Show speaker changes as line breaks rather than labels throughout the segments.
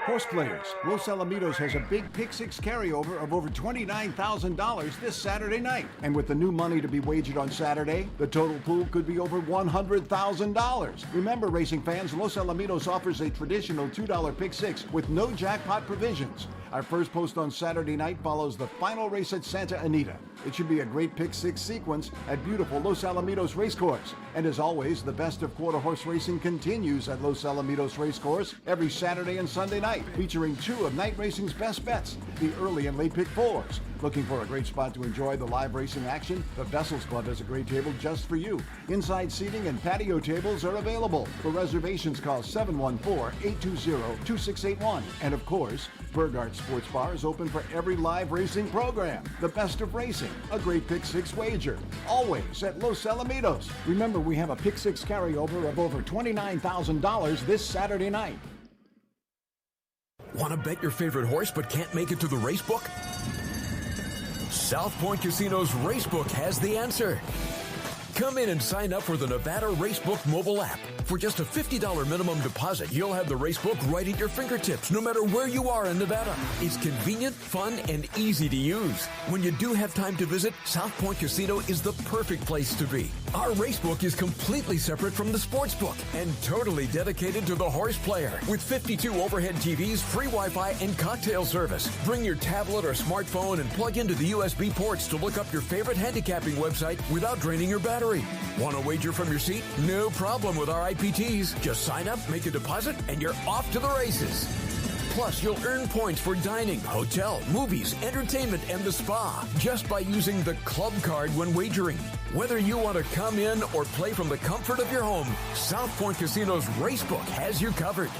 Horse players, Los Alamitos has a big Pick Six carryover of over $29,000 this Saturday night. And with the new money to be wagered on Saturday, the total pool could be over $100,000. Remember, racing fans, Los Alamitos offers a traditional $2 Pick Six with no jackpot provisions. Our first post on Saturday night follows the final race at Santa Anita. It should be a great Pick Six sequence at beautiful Los Alamitos Racecourse. And as always, the best of quarter horse racing continues at Los Alamitos Racecourse every Saturday and Sunday night, featuring two of night racing's best bets, the early and late pick fours. Looking for a great spot to enjoy the live racing action? The Vessels Club has a great table just for you. Inside seating and patio tables are available. For reservations, call 714-820-2681. And of course, Burghardt Sports Bar is open for every live racing program. The best of racing, a great Pick Six wager, always at Los Alamitos. Remember, we have a Pick Six carryover of over $29,000 this Saturday night.
Want to bet your favorite horse but can't make it to the racebook? South Point Casino's Racebook has the answer. Come in and sign up for the Nevada Racebook mobile app. For just a $50 minimum deposit, you'll have the Racebook right at your fingertips, no matter where you are in Nevada. It's convenient, fun, and easy to use. When you do have time to visit, South Point Casino is the perfect place to be. Our Racebook is completely separate from the sportsbook and totally dedicated to the horse player. With 52 overhead TVs, free Wi-Fi, and cocktail service. Bring your tablet or smartphone and plug into the USB ports to look up your favorite handicapping website without draining your battery. Want to wager from your seat? No problem with our IPTs. Just sign up, make a deposit, and you're off to the races. Plus, you'll earn points for dining, hotel, movies, entertainment, and the spa just by using the club card when wagering. Whether you want to come in or play from the comfort of your home, South Point Casino's Racebook has you covered.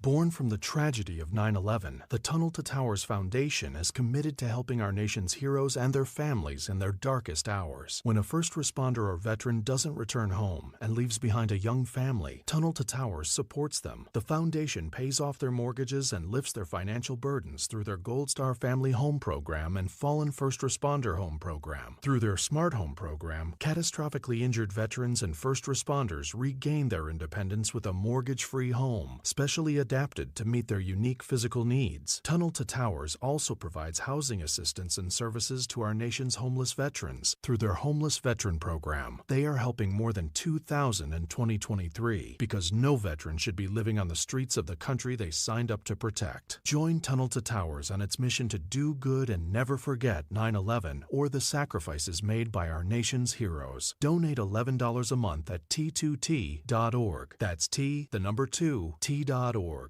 Born from the tragedy of 9/11, the Tunnel to Towers Foundation is committed to helping our nation's heroes and their families in their darkest hours. When a first responder or veteran doesn't return home and leaves behind a young family, Tunnel to Towers supports them. The foundation pays off their mortgages and lifts their financial burdens through their Gold Star Family Home Program and Fallen First Responder Home Program. Through their Smart Home Program, catastrophically injured veterans and first responders regain their independence with a mortgage-free home, specially adapted to meet their unique physical needs. Tunnel to Towers also provides housing assistance and services to our nation's homeless veterans through their Homeless Veteran Program. They are helping more than 2,000 in 2023 because no veteran should be living on the streets of the country they signed up to protect. Join Tunnel to Towers on its mission to do good and never forget 9/11 or the sacrifices made by our nation's heroes. Donate $11 a month at T2T.org. That's T2T.org.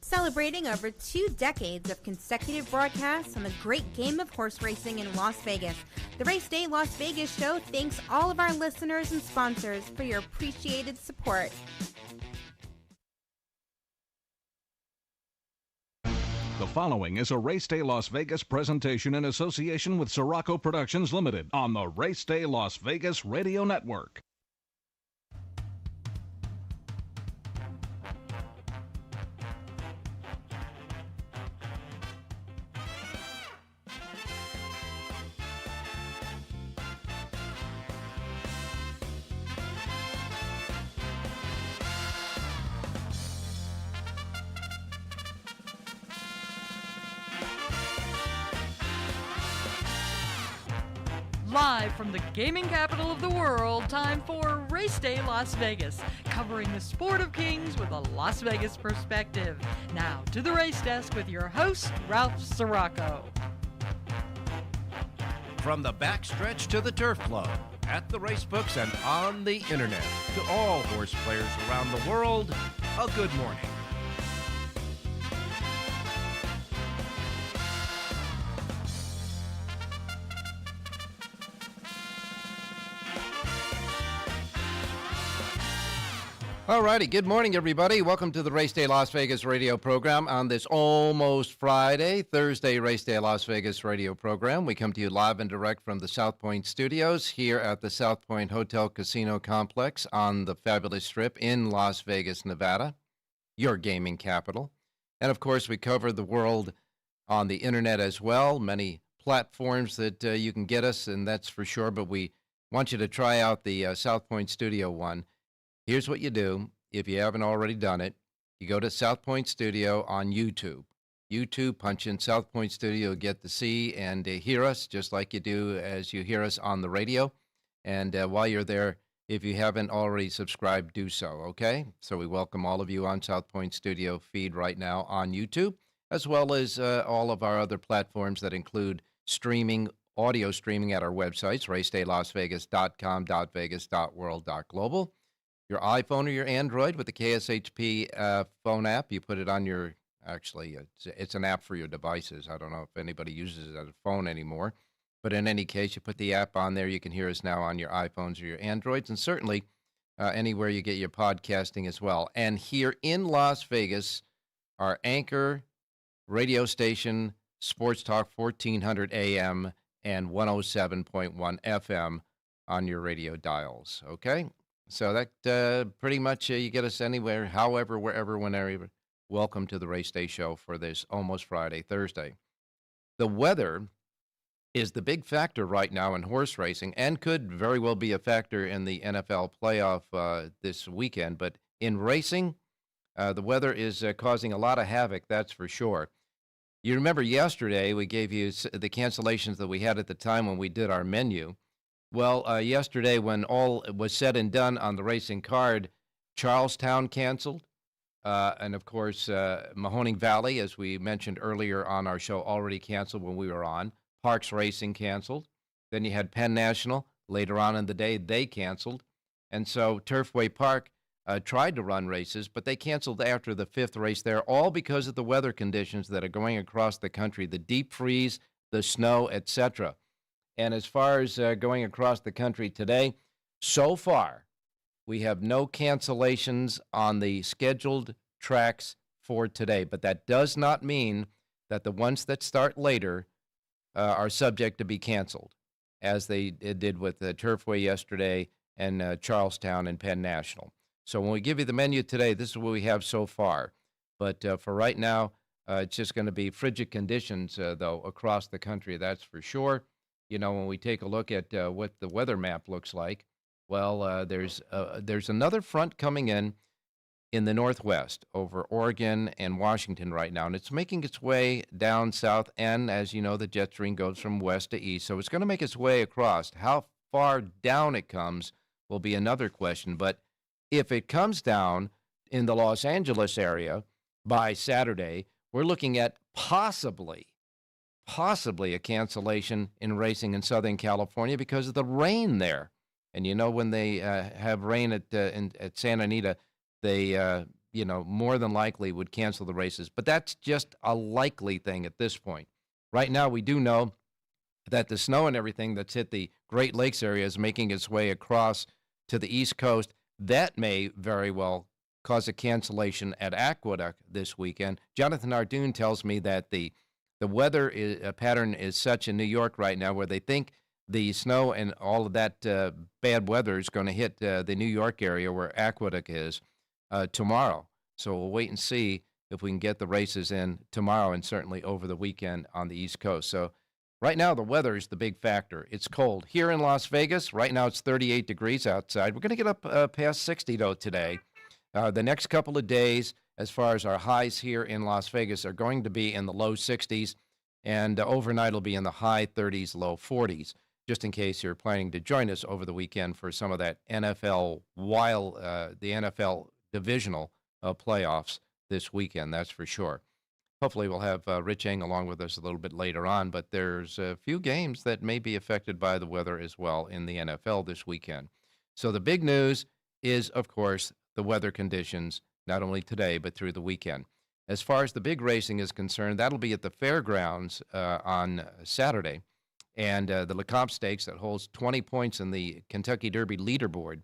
Celebrating over 2 decades of consecutive broadcasts on the great game of horse racing in Las Vegas, the Race Day Las Vegas show thanks all of our listeners and sponsors for your appreciated support.
The following is a Race Day Las Vegas presentation in association with Siraco Productions Limited on the Race Day Las Vegas Radio Network.
Live from the gaming capital of the world, time for Race Day Las Vegas, covering the sport of kings with a Las Vegas perspective. Now to the race desk with your host, Ralph Siraco.
From the backstretch to the turf club, at the racebooks and on the internet, to all horse players around the world, a good morning. All righty, good morning, everybody. Welcome to the Race Day Las Vegas radio program on this almost Friday, Thursday Race Day Las Vegas radio program. We come to you live and direct from the South Point studios here at the South Point Hotel Casino Complex on the fabulous Strip in Las Vegas, Nevada, your gaming capital. And, of course, we cover the world on the internet as well, many platforms that you can get us, and that's for sure, but we want you to try out the South Point Studio one. Here's what you do. If you haven't already done it, you go to South Point Studio on YouTube. YouTube, punch in South Point Studio, get to see and hear us just like you do as you hear us on the radio. And while you're there, if you haven't already subscribed, do so, okay? So we welcome all of you on South Point Studio feed right now on YouTube, as well as all of our other platforms that include streaming, audio streaming at our websites, racedaylasvegas.com, .vegas, .world, .global. Your iPhone or your Android with the KSHP phone app, you put it on your, actually, it's an app for your devices. I don't know if anybody uses it as a phone anymore. But in any case, you put the app on there. You can hear us now on your iPhones or your Androids, and certainly anywhere you get your podcasting as well. And here in Las Vegas, our anchor radio station, Sports Talk 1400 AM and 107.1 FM on your radio dials, okay? So that pretty much you get us anywhere, however, wherever, whenever. Welcome to the Race Day Show for this almost Friday, Thursday. The weather is the big factor right now in horse racing and could very well be a factor in the NFL playoff this weekend. But in racing, the weather is causing a lot of havoc, that's for sure. You remember yesterday we gave you the cancellations that we had at the time when we did our menu. Well, yesterday when all was said and done on the racing card, Charlestown canceled. And, of course, Mahoning Valley, as we mentioned earlier on our show, already canceled when we were on. Parks Racing canceled. Then you had Penn National. Later on in the day, they canceled. And so Turfway Park tried to run races, but they canceled after the fifth race there, all because of the weather conditions that are going across the country, the deep freeze, the snow, etc. And as far as going across the country today, so far, we have no cancellations on the scheduled tracks for today. But that does not mean that the ones that start later are subject to be canceled, as they did with the Turfway yesterday and Charlestown and Penn National. So when we give you the menu today, this is what we have so far. But for right now, it's just going to be frigid conditions, though, across the country, that's for sure. You know, when we take a look at what the weather map looks like, well, there's another front coming in the northwest over Oregon and Washington right now, and it's making its way down south, and as you know, the jet stream goes from west to east, so it's going to make its way across. How far down it comes will be another question, but if it comes down in the Los Angeles area by Saturday, we're looking at possibly a cancellation in racing in Southern California because of the rain there. And you know, when they have rain at Santa Anita, they, more than likely would cancel the races. But that's just a likely thing at this point. Right now, we do know that the snow and everything that's hit the Great Lakes area is making its way across to the East Coast. That may very well cause a cancellation at Aqueduct this weekend. Jonathan Ardoon tells me that the weather pattern is such in New York right now where they think the snow and all of that bad weather is going to hit the New York area where Aqueduct is tomorrow. So we'll wait and see if we can get the races in tomorrow and certainly over the weekend on the East Coast. So right now the weather is the big factor. It's cold. Here in Las Vegas, right now it's 38 degrees outside. We're going to get up past 60, though, today. The next couple of days, as far as our highs here in Las Vegas, are going to be in the low 60s, and overnight will be in the high 30s, low 40s, just in case you're planning to join us over the weekend for some of that NFL, the NFL divisional playoffs this weekend, that's for sure. Hopefully we'll have Rich Eng along with us a little bit later on, but there's a few games that may be affected by the weather as well in the NFL this weekend. So the big news is, of course, the weather conditions, not only today, but through the weekend. As far as the big racing is concerned, that'll be at the fairgrounds on Saturday. And the Lecomte Stakes that holds 20 points in the Kentucky Derby leaderboard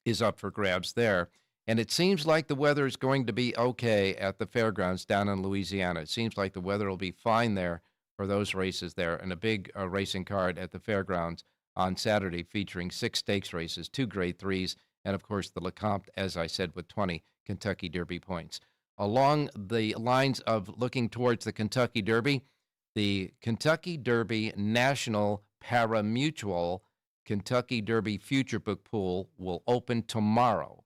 is up for grabs there. And it seems like the weather is going to be okay at the fairgrounds down in Louisiana. It seems like the weather will be fine there for those races there. And a big racing card at the fairgrounds on Saturday featuring 6 stakes races, 2 Grade 3s, and, of course, the Lecomte, as I said, with 20 Kentucky Derby points. Along the lines of looking towards the Kentucky Derby, the Kentucky Derby National Pari-Mutuel Kentucky Derby Future Book Pool will open tomorrow.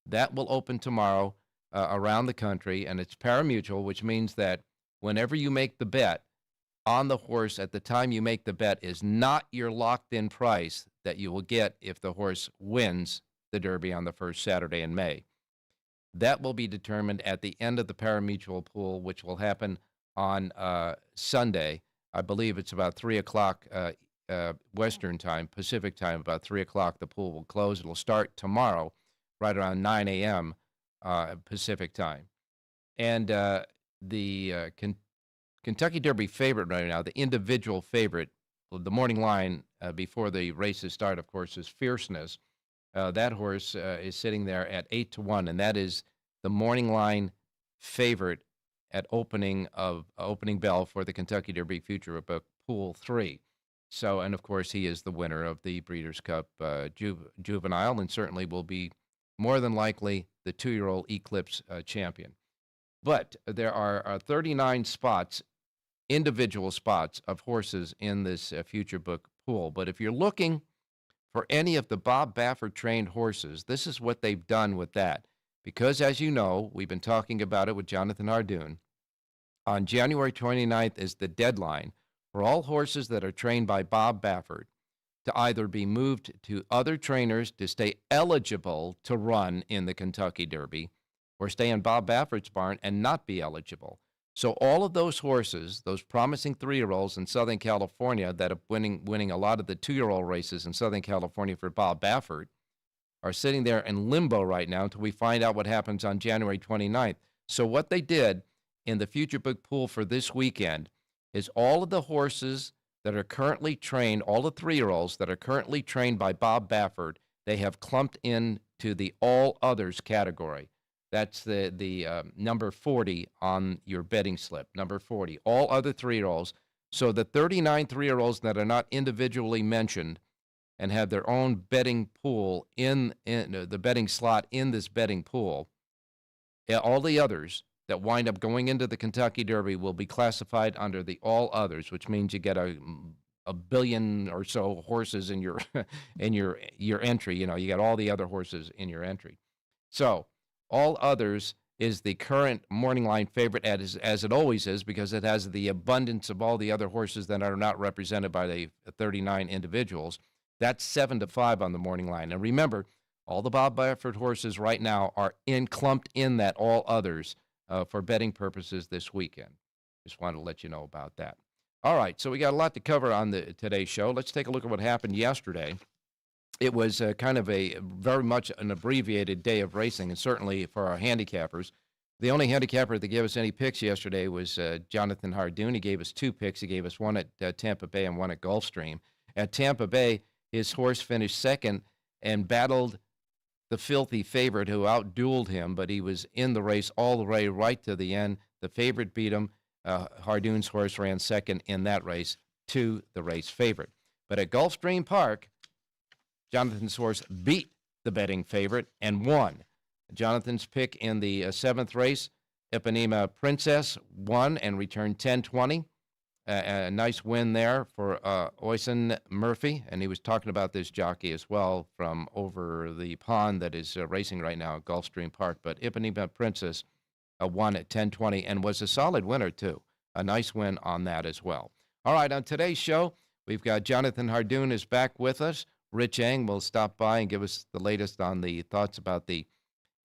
That will open tomorrow around the country, and it's pari-mutuel, which means that whenever you make the bet on the horse at the time you make the bet is not your locked-in price that you will get if the horse wins the Derby on the first Saturday in May. That will be determined at the end of the pari-mutuel pool, which will happen on Sunday. I believe it's about 3 o'clock Western time, Pacific time, about 3 o'clock the pool will close. It'll start tomorrow right around 9 a.m. Pacific time. And the Kentucky Derby favorite right now, the individual favorite, the morning line before the races start, of course, is Fierceness. That horse is sitting there at 8-1, and that is the morning line favorite at opening bell for the Kentucky Derby Future Book Pool 3. So, and of course, he is the winner of the Breeders' Cup Juvenile, and certainly will be more than likely the 2-year-old Eclipse champion. But there are 39 spots, individual spots of horses in this Future Book pool. But if you're looking for any of the Bob Baffert trained horses, this is what they've done with that. Because, as you know, we've been talking about it with Jonathan Hardoon, on January 29th is the deadline for all horses that are trained by Bob Baffert to either be moved to other trainers to stay eligible to run in the Kentucky Derby or stay in Bob Baffert's barn and not be eligible. So all of those horses, those promising 3-year-olds in Southern California that are winning a lot of the 2-year-old races in Southern California for Bob Baffert, are sitting there in limbo right now until we find out what happens on January 29th. So what they did in the Future Book pool for this weekend is all of the horses that are currently trained, all the 3-year-olds that are currently trained by Bob Baffert, they have clumped into the all others category. That's the number 40 on your betting slip, number 40. All other 3-year-olds. So the 39 3-year-olds that are not individually mentioned and have their own betting pool in the betting slot in this betting pool, all the others that wind up going into the Kentucky Derby will be classified under the all others, which means you get a billion or so horses in your your entry. You know, you got all the other horses in your entry. So all others is the current morning line favorite, as it always is, because it has the abundance of all the other horses that are not represented by the 39 individuals. That's 7-5 on the morning line. And remember, all the Bob Baffert horses right now are clumped in that all others for betting purposes this weekend. Just wanted to let you know about that. All right, so we got a lot to cover on today's show. Let's take a look at what happened yesterday. It was kind of a very much an abbreviated day of racing, and certainly for our handicappers. The only handicapper that gave us any picks yesterday was Jonathan Hardoon. He gave us 2 picks. He gave us one at Tampa Bay and one at Gulfstream. At Tampa Bay, his horse finished second and battled the filthy favorite who outdueled him, but he was in the race all the way right to the end. The favorite beat him. Hardoon's horse ran second in that race to the race favorite. But at Gulfstream Park, Jonathan's horse beat the betting favorite and won. Jonathan's pick in the 7th race, Ipanema Princess, won and returned 10-20. A nice win there for Oysen Murphy, and he was talking about this jockey as well from over the pond that is racing right now at Gulfstream Park. But Ipanema Princess won at 10-20 and was a solid winner, too. A nice win on that as well. All right, on today's show, we've got Jonathan Hardoon is back with us. Rich Eng will stop by and give us the latest on the thoughts about the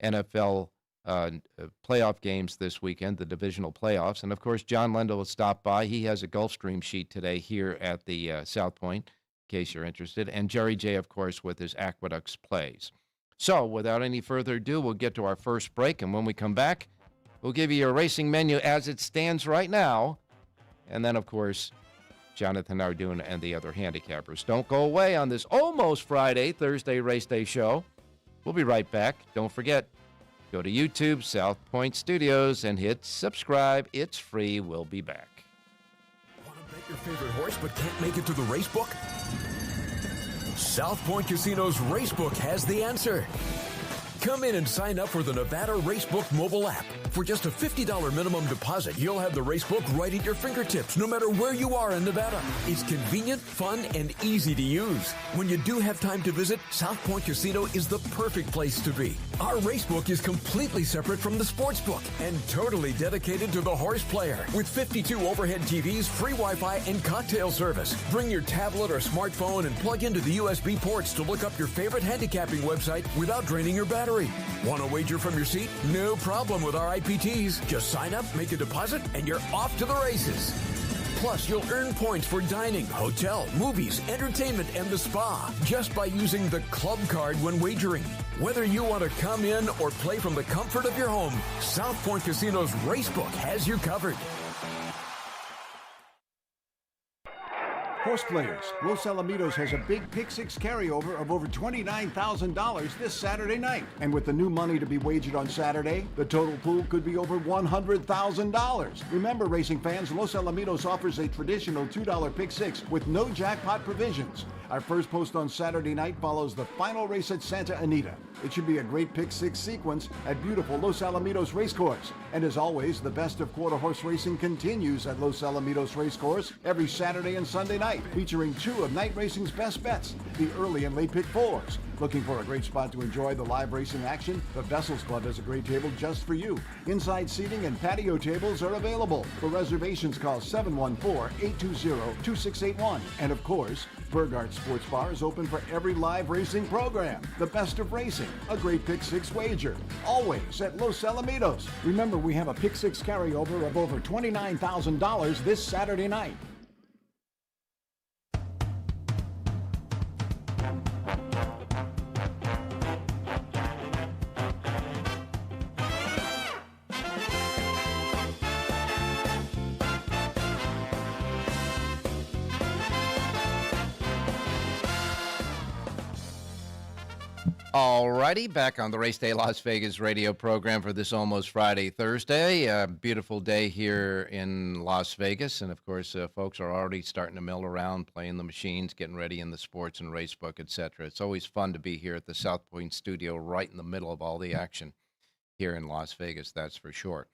NFL playoff games this weekend, the divisional playoffs. And, of course, John Lendl will stop by. He has a Gulfstream sheet today here at the South Point, in case you're interested. And Jerry J., of course, with his Aqueducts plays. So, without any further ado, we'll get to our first break. And when we come back, we'll give you your racing menu as it stands right now. And then, of course, Jonathan Hardoon and the other handicappers. Don't go away on this almost Friday, Thursday race day show. We'll be right back. Don't forget, go to YouTube, South Point Studios, and hit subscribe. It's free. We'll be back.
Want to bet your favorite horse but can't make it to the race book? South Point Casino's Racebook has the answer. Come in and sign up for the Nevada Racebook mobile app. For just a $50 minimum deposit, you'll have the racebook right at your fingertips, no matter where you are in Nevada. It's convenient, fun, and easy to use. When you do have time to visit, South Point Casino is the perfect place to be. Our racebook is completely separate from the sportsbook and totally dedicated to the horse player. With 52 overhead TVs, free Wi-Fi, and cocktail service. Bring your tablet or smartphone and plug into the USB ports to look up your favorite handicapping website without draining your battery. Want to wager from your seat? No problem with our IPTs. Just sign up, make a deposit, and you're off to the races. Plus, you'll earn points for dining, hotel, movies, entertainment, and the spa just by using the club card when wagering. Whether you want to come in or play from the comfort of your home, South Point Casino's Racebook has you covered.
Horse players, Los Alamitos has a big pick six carryover of over $29,000 this Saturday night. And with the new money to be wagered on Saturday, the total pool could be over $100,000. Remember, racing fans, Los Alamitos offers a traditional $2 pick six with no jackpot provisions. Our first post on Saturday night follows the final race at Santa Anita. It should be a great pick six sequence at beautiful Los Alamitos Racecourse. And as always, the best of quarter horse racing continues at Los Alamitos Racecourse every Saturday and Sunday night, featuring two of night racing's best bets, the early and late pick fours. Looking for a great spot to enjoy the live racing action? The Vessels Club has a great table just for you. Inside seating and patio tables are available. For reservations, call 714-820-2681. And of course, Burghardt Sports Bar is open for every live racing program. The best of racing, a great pick six wager, always at Los Alamitos. Remember, we have a pick six carryover of over $29,000 this Saturday night.
All righty, back on the Race Day Las Vegas radio program for this almost Friday, Thursday. A beautiful day here in Las Vegas. And, of course, folks are already starting to mill around, playing the machines, getting ready in the sports and racebook, etc. It's always fun to be here at the South Point studio right in the middle of all the action here in Las Vegas, that's for sure.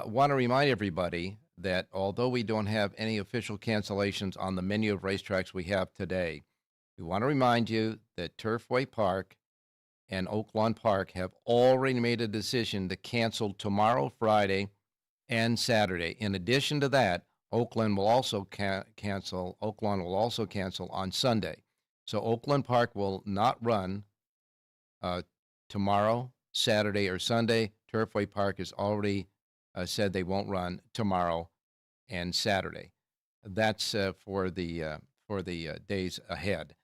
Want to remind everybody that although we don't have any official cancellations on the menu of racetracks we have today, we want to remind you that Turfway Park and Oaklawn Park have already made a decision to cancel tomorrow, Friday, and Saturday. In addition to that, Oaklawn will also cancel on Sunday. So Oaklawn Park will not run tomorrow, Saturday, or Sunday. Turfway Park has already said they won't run tomorrow and Saturday. That's for the days ahead.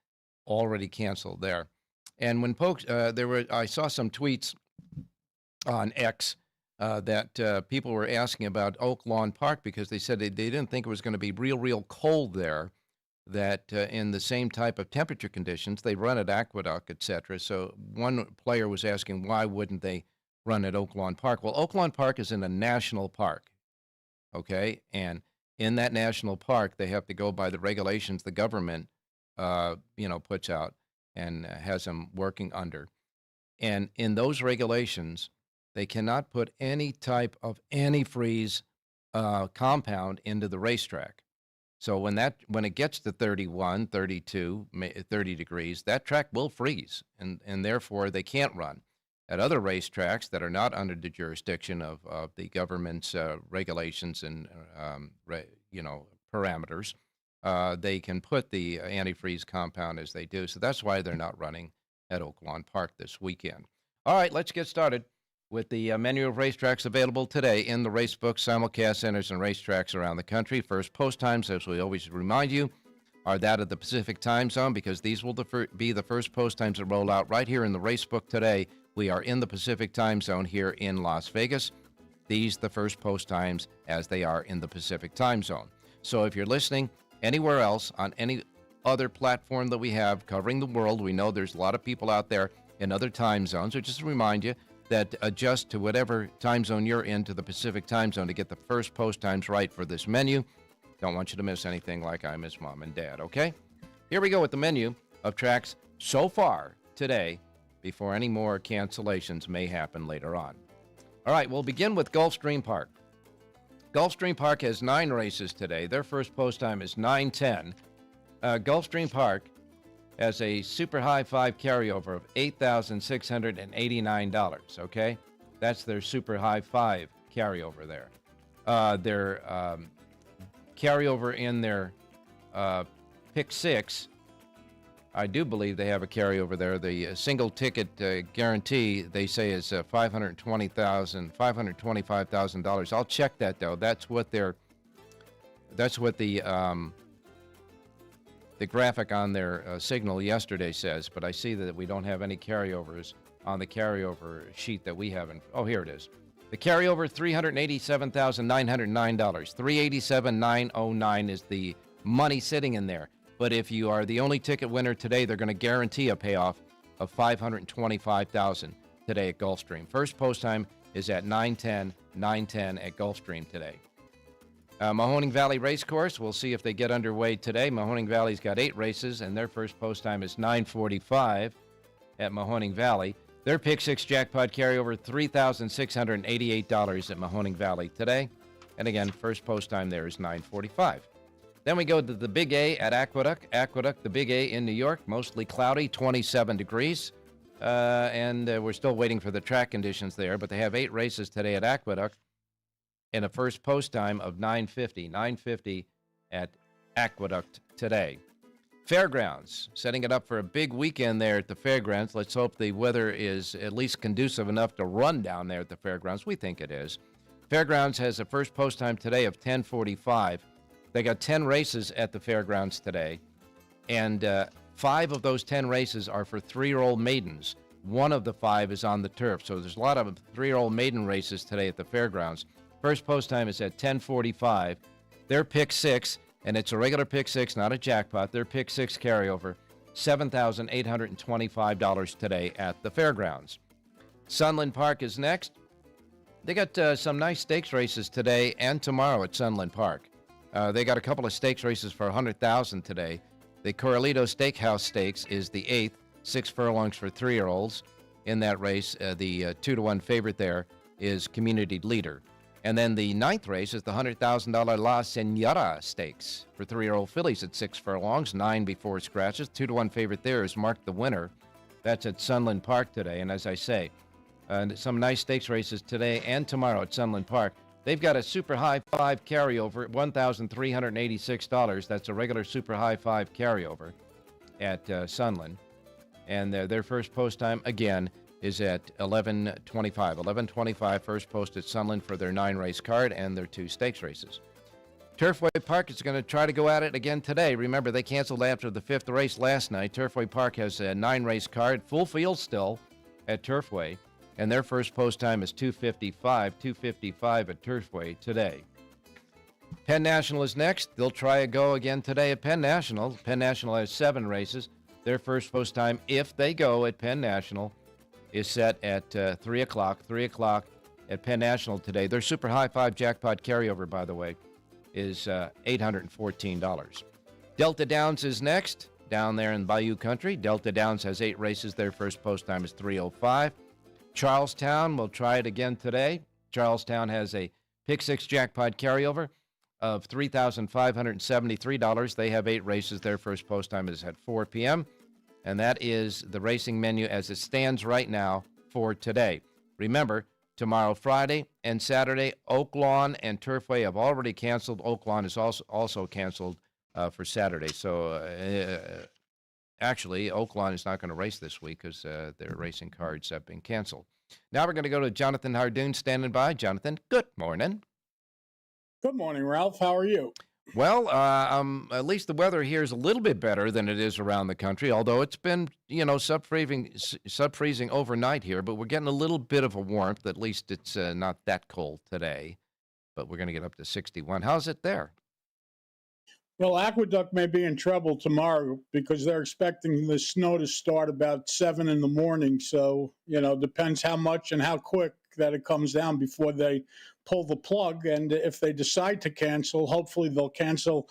Already canceled there. And when folks, I saw some tweets on X that people were asking about Oaklawn Park because they said they didn't think it was going to be real cold there, that in the same type of temperature conditions, they run at Aqueduct, etc. So one player was asking, why wouldn't they run at Oaklawn Park? Well, Oaklawn Park is in a national park, okay? And in that national park, they have to go by the regulations the government, puts out and has them working under. And in those regulations, they cannot put any type of antifreeze compound into the racetrack. So when it gets to 31, 32, 30 degrees, that track will freeze, and therefore they can't run. At other racetracks that are not under the jurisdiction of the government's regulations and parameters, they can put the antifreeze compound as they do. So that's why they're not running at Oaklawn Park this weekend. All right, let's get started with the menu of racetracks available today in the Racebook simulcast centers and racetracks around the country. First post times, as we always remind you, are that of the Pacific time zone, because these will be the first post times that roll out right here in the Racebook today. We are in the Pacific time zone here in Las Vegas. These the first post times as they are in the Pacific time zone. So if you're listening anywhere else on any other platform that we have covering the world, we know there's a lot of people out there in other time zones. So just to remind you that adjust to whatever time zone you're in to the Pacific time zone to get the first post times right for this menu. Don't want you to miss anything like I miss Mom and Dad, okay? Here we go with the menu of tracks so far today before any more cancellations may happen later on. All right, we'll begin with Gulfstream Park. Gulfstream Park has 9 races today. Their first post time is 9:10. Gulfstream Park has a super high 5 carryover of $8,689, okay? That's their super high 5 carryover there. Their carryover in their pick 6, I do believe they have a carryover there. The single ticket guarantee, they say, is $525,000. I'll check that, though. That's what the graphic on their signal yesterday says, but I see that we don't have any carryovers on the carryover sheet that we have. Oh, here it is. The carryover, $387,909. $387,909 is the money sitting in there. But if you are the only ticket winner today, they're going to guarantee a payoff of $525,000 today at Gulfstream. First post time is at 9:10 at Gulfstream today. Mahoning Valley Racecourse, we'll see if they get underway today. Mahoning Valley's got 8 races, and their first post time is 9:45 at Mahoning Valley. Their Pick 6 jackpot carryover, $3,688 at Mahoning Valley today. And again, first post time there is 9:45. Then we go to the Big A at Aqueduct. Aqueduct, the Big A in New York, mostly cloudy, 27 degrees. And we're still waiting for the track conditions there, but they have 8 races today at Aqueduct in a first post time of 9:50 at Aqueduct today. Fairgrounds, setting it up for a big weekend there at the Fairgrounds. Let's hope the weather is at least conducive enough to run down there at the Fairgrounds. We think it is. Fairgrounds has a first post time today of 10:45. They got 10 races at the Fairgrounds today, and 5 of those 10 races are for 3-year-old maidens. 1 of the 5 is on the turf, so there's a lot of 3-year-old maiden races today at the Fairgrounds. First post time is at 10:45. Their Pick 6, and it's a regular Pick 6, not a jackpot. Their Pick 6 carryover, $7,825 today at the Fairgrounds. Sunland Park is next. They got some nice stakes races today and tomorrow at Sunland Park. They got a couple of stakes races for $100,000 today. The Corralito Steakhouse Stakes is the 8th, 6 furlongs for 3-year-olds. In that race, the 2-to-1 favorite there is Community Leader. And then the 9th race is the $100,000 La Senora Stakes for 3-year-old fillies at 6 furlongs, 9 before scratches. 2-to-1 favorite there is Mark the Winner. That's at Sunland Park today. And as I say, some nice stakes races today and tomorrow at Sunland Park. They've got a super high 5 carryover, $1,386. That's a regular super high 5 carryover at Sunland. And their first post time, again, is at 11:25. 11:25 first post at Sunland for their 9-race card and their 2 stakes races. Turfway Park is going to try to go at it again today. Remember, they canceled after the 5th race last night. Turfway Park has a 9-race card, full field still at Turfway. And their first post time is 2:55 at Turfway today. Penn National is next. They'll try a go again today at Penn National. Penn National has 7 races. Their first post time, if they go at Penn National, is set at 3 o'clock. 3 o'clock at Penn National today. Their super high 5 jackpot carryover, by the way, is $814. Delta Downs is next, down there in Bayou Country. Delta Downs has 8 races. Their first post time is 3:05. Charlestown will try it again today. Charlestown has a Pick 6 jackpot carryover of $3,573. They have 8 races. Their first post time is at 4 p.m., and that is the racing menu as it stands right now for today. Remember, tomorrow, Friday, and Saturday, Oaklawn and Turfway have already canceled. Oaklawn is also canceled for Saturday. So, actually, Oaklawn is not going to race this week because their racing cards have been canceled. Now we're going to go to Jonathan Hardoon standing by. Jonathan, good morning.
Good morning, Ralph. How are you?
Well, at least the weather here is a little bit better than it is around the country, although it's been, sub-freezing overnight here, but we're getting a little bit of a warmth. At least it's not that cold today, but we're going to get up to 61. How's it there?
Well, Aqueduct may be in trouble tomorrow because they're expecting the snow to start about 7 in the morning. So, depends how much and how quick that it comes down before they pull the plug. And if they decide to cancel, hopefully they'll cancel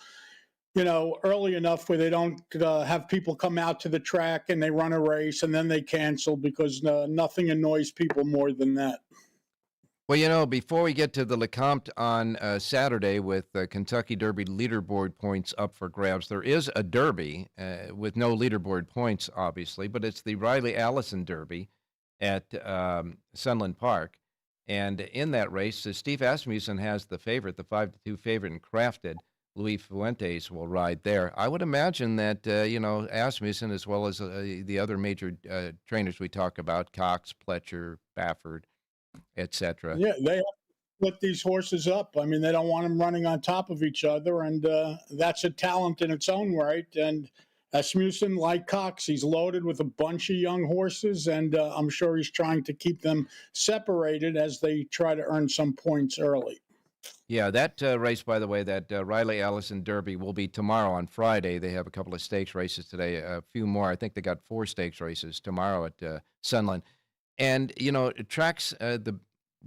early enough where they don't have people come out to the track and they run a race and then they cancel, because nothing annoys people more than that.
Well, before we get to the Lecomte on Saturday with Kentucky Derby leaderboard points up for grabs, there is a Derby with no leaderboard points, obviously, but it's the Riley Allison Derby at Sunland Park. And in that race, Steve Asmussen has the favorite, the 5-2 favorite, and Crafted. Luis Fuentes will ride there. I would imagine that, Asmussen, as well as the other major trainers we talk about, Cox, Pletcher, Baffert, etc.
Yeah, they have to split these horses up. I mean, they don't want them running on top of each other, and that's a talent in its own right. And Asmussen, like Cox, he's loaded with a bunch of young horses, and I'm sure he's trying to keep them separated as they try to earn some points early.
Yeah, that race, by the way, that Riley Allison Derby will be tomorrow on Friday. They have a couple of stakes races today, a few more. I think they got 4 stakes races tomorrow at Sunland. And, tracks,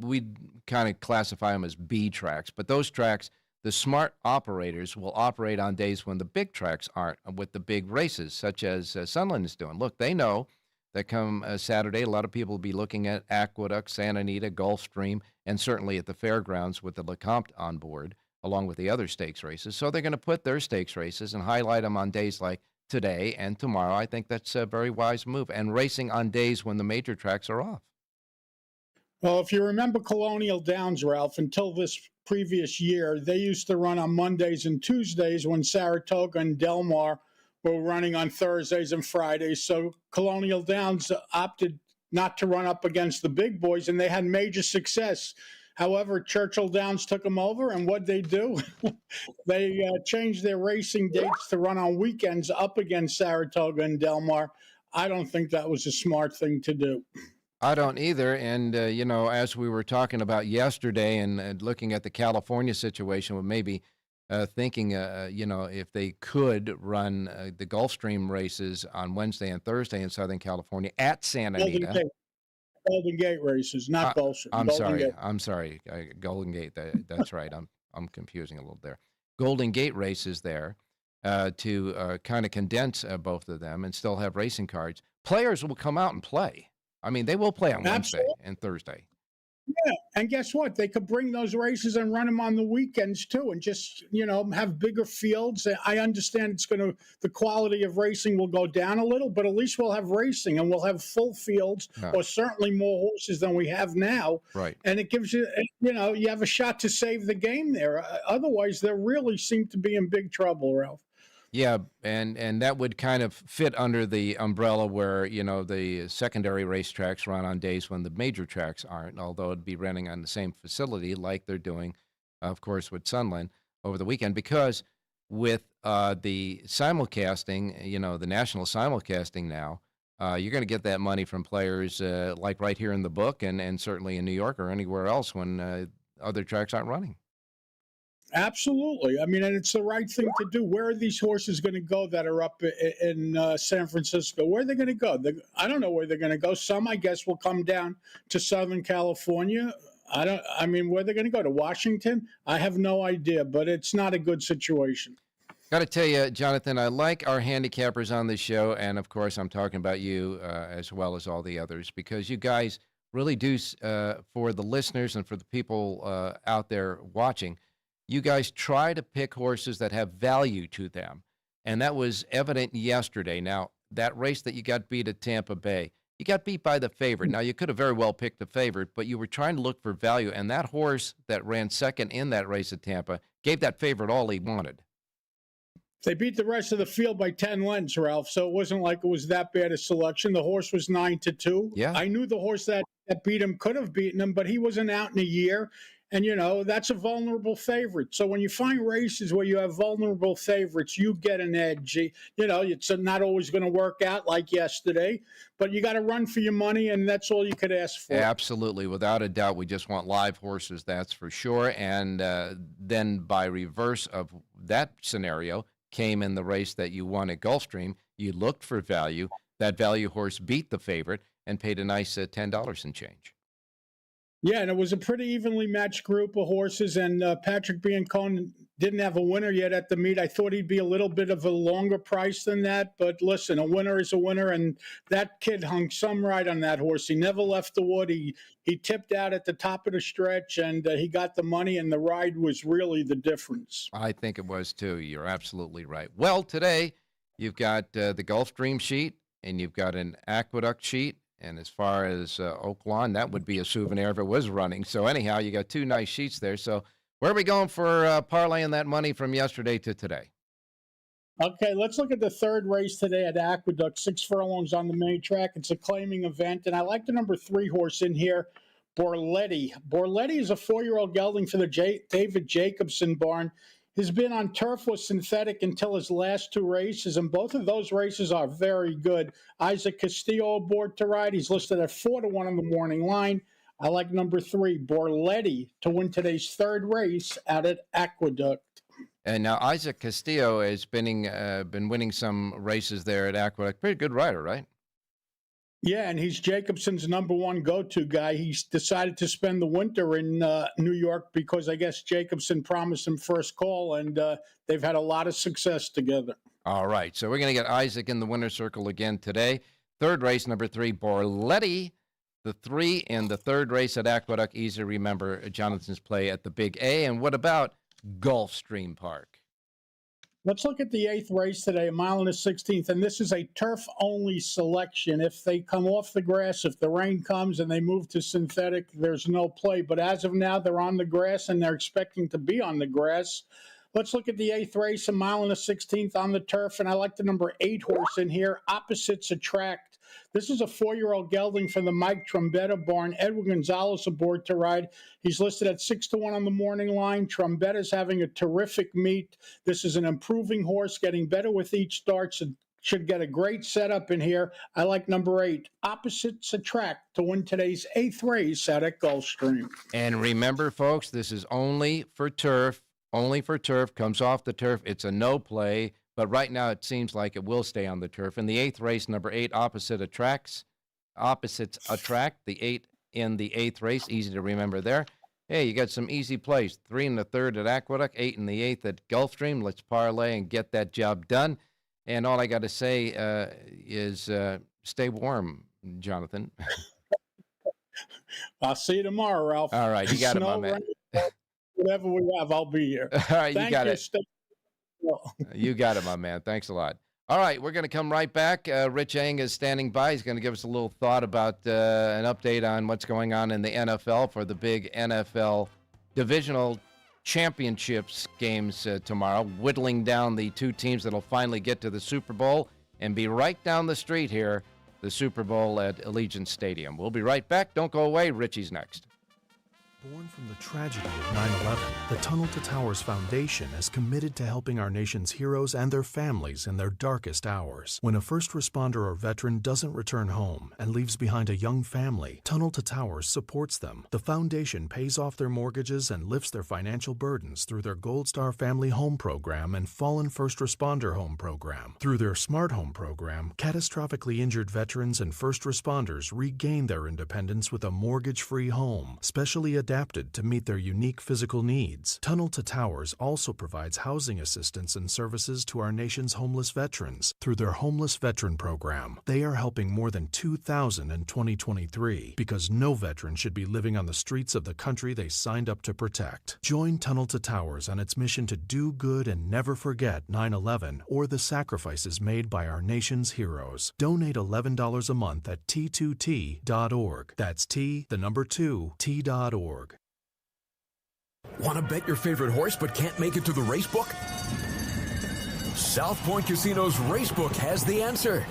we kind of classify them as B tracks, but those tracks, the smart operators will operate on days when the big tracks aren't with the big races, such as Sunland is doing. Look, they know that come Saturday, a lot of people will be looking at Aqueduct, Santa Anita, Gulfstream, and certainly at the fairgrounds with the Lecomte on board, along with the other stakes races. So they're going to put their stakes races and highlight them on days like today and tomorrow. I think that's a very wise move, and racing on days when the major tracks are off.
Well, if you remember Colonial Downs, Ralph, until this previous year, they used to run on Mondays and Tuesdays when Saratoga and Del Mar were running on Thursdays and Fridays. So Colonial Downs opted not to run up against the big boys, and they had major success. However, Churchill Downs took them over, and what'd they do? They changed their racing dates to run on weekends up against Saratoga and Del Mar. I don't think that was a smart thing to do.
I don't either. And, as we were talking about yesterday and looking at the California situation with maybe thinking, if they could run the Gulfstream races on Wednesday and Thursday in Southern California at Santa Anita.
Golden Gate races, not Gulfstream.
I'm sorry. Golden Gate. That's right. I'm confusing a little there. Golden Gate races there to kind of condense both of them and still have racing cards. Players will come out and play. I mean, they will play on Wednesday and Thursday.
Yeah, and guess what? They could bring those races and run them on the weekends too, and just have bigger fields. I understand the quality of racing will go down a little, but at least we'll have racing and we'll have full fields, or certainly more horses than we have now.
Right.
And it gives you, you have a shot to save the game there. Otherwise, they really seem to be in big trouble, Ralph.
Yeah, and that would kind of fit under the umbrella where, the secondary racetracks run on days when the major tracks aren't, although it'd be running on the same facility like they're doing, of course, with Sunland over the weekend. Because with the simulcasting, the national simulcasting now, you're going to get that money from players like right here in the book and certainly in New York or anywhere else when other tracks aren't running.
Absolutely. I mean, and it's the right thing to do. Where are these horses going to go that are up in San Francisco? Where are they going to go? I don't know where they're going to go. Some, I guess, will come down to Southern California. Where are they going to go? To Washington? I have no idea, but it's not a good situation.
Got to tell you, Jonathan, I like our handicappers on this show, and of course, I'm talking about you as well as all the others, because you guys really do, for the listeners and for the people out there watching, you guys try to pick horses that have value to them, and that was evident yesterday. Now, that race that you got beat at Tampa Bay, you got beat by the favorite. Now, you could have very well picked the favorite, but you were trying to look for value, and that horse that ran second in that race at Tampa gave that favorite all he wanted.
They beat the rest of the field by 10 lengths, Ralph, so it wasn't like it was that bad a selection. The horse was 9-2.
Yeah.
I knew the horse that beat him could have beaten him, but he wasn't out in a year. And, that's a vulnerable favorite. So when you find races where you have vulnerable favorites, you get an edge. It's not always going to work out like yesterday, but you got to run for your money, and that's all you could ask for.
Absolutely. Without a doubt, we just want live horses, that's for sure. And then by reverse of that scenario came in the race that you won at Gulfstream. You looked for value. That value horse beat the favorite and paid a nice $10 and change.
Yeah, and it was a pretty evenly matched group of horses, and Patrick Biancone didn't have a winner yet at the meet. I thought he'd be a little bit of a longer price than that, but listen, a winner is a winner, and that kid hung some right on that horse. He never left the wood. He tipped out at the top of the stretch, and he got the money, and the ride was really the difference.
I think it was, too. You're absolutely right. Well, today you've got the Gulfstream sheet, and you've got an Aqueduct sheet. And as far as Oaklawn, that would be a souvenir if it was running. So anyhow, you got two nice sheets there. So where are we going for parlaying that money from yesterday to today?
Okay, let's look at the third race today at Aqueduct. 6 furlongs on the main track. It's a claiming event, and I like the number 3 horse in here, Borletti. Borletti is a 4-year-old gelding for the David Jacobson barn. He's been on turf with synthetic until his last 2 races, and both of those races are very good. Isaac Castillo aboard to ride. He's listed at 4-1 on the morning line. I like number 3, Borletti, to win today's third race out at Aqueduct.
And now Isaac Castillo has been winning some races there at Aqueduct. Pretty good rider, right?
Yeah, and he's Jacobson's number 1 go-to guy. He's decided to spend the winter in New York because I guess Jacobson promised him first call, and they've had a lot of success together.
All right, so we're going to get Isaac in the winner's circle again today. Third race, number 3, Borletti. The 3 in the third race at Aqueduct. Easy to remember Jonathan's play at the Big A. And what about Gulfstream Park?
Let's look at the 8th race today, 1.16 miles, and this is a turf-only selection. If they come off the grass, if the rain comes and they move to synthetic, there's no play. But as of now, they're on the grass, and they're expecting to be on the grass. Let's look at the 8th race, 1.16 miles on the turf, and I like the number 8 horse in here, Opposites Attract. This is a 4-year-old gelding from the Mike Trombetta barn. Edwin Gonzalez aboard to ride. He's listed at 6-1 on the morning line. Trombetta's having a terrific meet. This is an improving horse, getting better with each start. So should get a great setup in here. I like number 8, Opposites Attract, to win today's 8th race out at Gulfstream.
And remember, folks, this is only for turf. Only for turf. Comes off the turf. It's a no play. But right now it seems like it will stay on the turf. In the 8th race, number 8, Opposites Attract, the 8 in the 8th race. Easy to remember there. Hey, you got some easy plays. 3 in the 3rd at Aqueduct, 8 in the 8th at Gulfstream. Let's parlay and get that job done. And all I got to say is stay warm, Jonathan.
I'll see you tomorrow, Ralph.
All right, you got it, my man.
Rain, whatever we have, I'll be here.
All right, you got it.
Well.
You got it, my man. Thanks a lot. All right, we're going to come right back. Rich Eng is standing by. He's going to give us a little thought about an update on what's going on in the NFL for the big NFL divisional championships games tomorrow, whittling down the 2 teams that will finally get to the Super Bowl and be right down the street here, the Super Bowl at Allegiant Stadium. We'll be right back. Don't go away. Richie's next.
Born from the tragedy of 9/11, the Tunnel to Towers Foundation is committed to helping our nation's heroes and their families in their darkest hours. When a first responder or veteran doesn't return home and leaves behind a young family, Tunnel to Towers supports them. The foundation pays off their mortgages and lifts their financial burdens through their Gold Star Family Home Program and Fallen First Responder Home Program. Through their Smart Home Program, catastrophically injured veterans and first responders regain their independence with a mortgage-free home, specially adapted to meet their unique physical needs. Tunnel to Towers also provides housing assistance and services to our nation's homeless veterans through their Homeless Veteran Program. They are helping more than 2,000 in 2023 because no veteran should be living on the streets of the country they signed up to protect. Join Tunnel to Towers on its mission to do good and never forget 9/11 or the sacrifices made by our nation's heroes. Donate $11 a month at T2T.org. That's T2T.org.
Want to bet your favorite horse but can't make it to the racebook? South Point Casino's Racebook has the answer.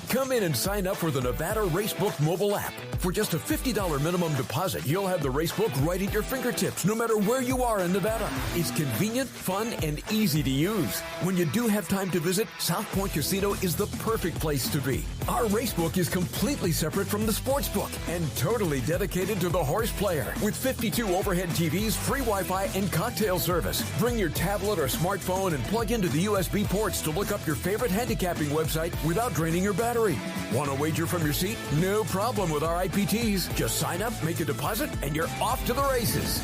Come in and sign up for the Nevada Racebook mobile app. For just a $50 minimum deposit, you'll have the Racebook right at your fingertips, no matter where you are in Nevada. It's convenient, fun, and easy to use. When you do have time to visit, South Point Casino is the perfect place to be. Our Racebook is completely separate from the sportsbook and totally dedicated to the horse player. With 52 overhead TVs, free Wi-Fi, and cocktail service. Bring your tablet or smartphone and plug into the USB ports to look up your favorite handicapping website without draining your battery. battery. Want to wager from your seat? No problem with our IPTs. Just sign up, make a deposit, and you're off to the races.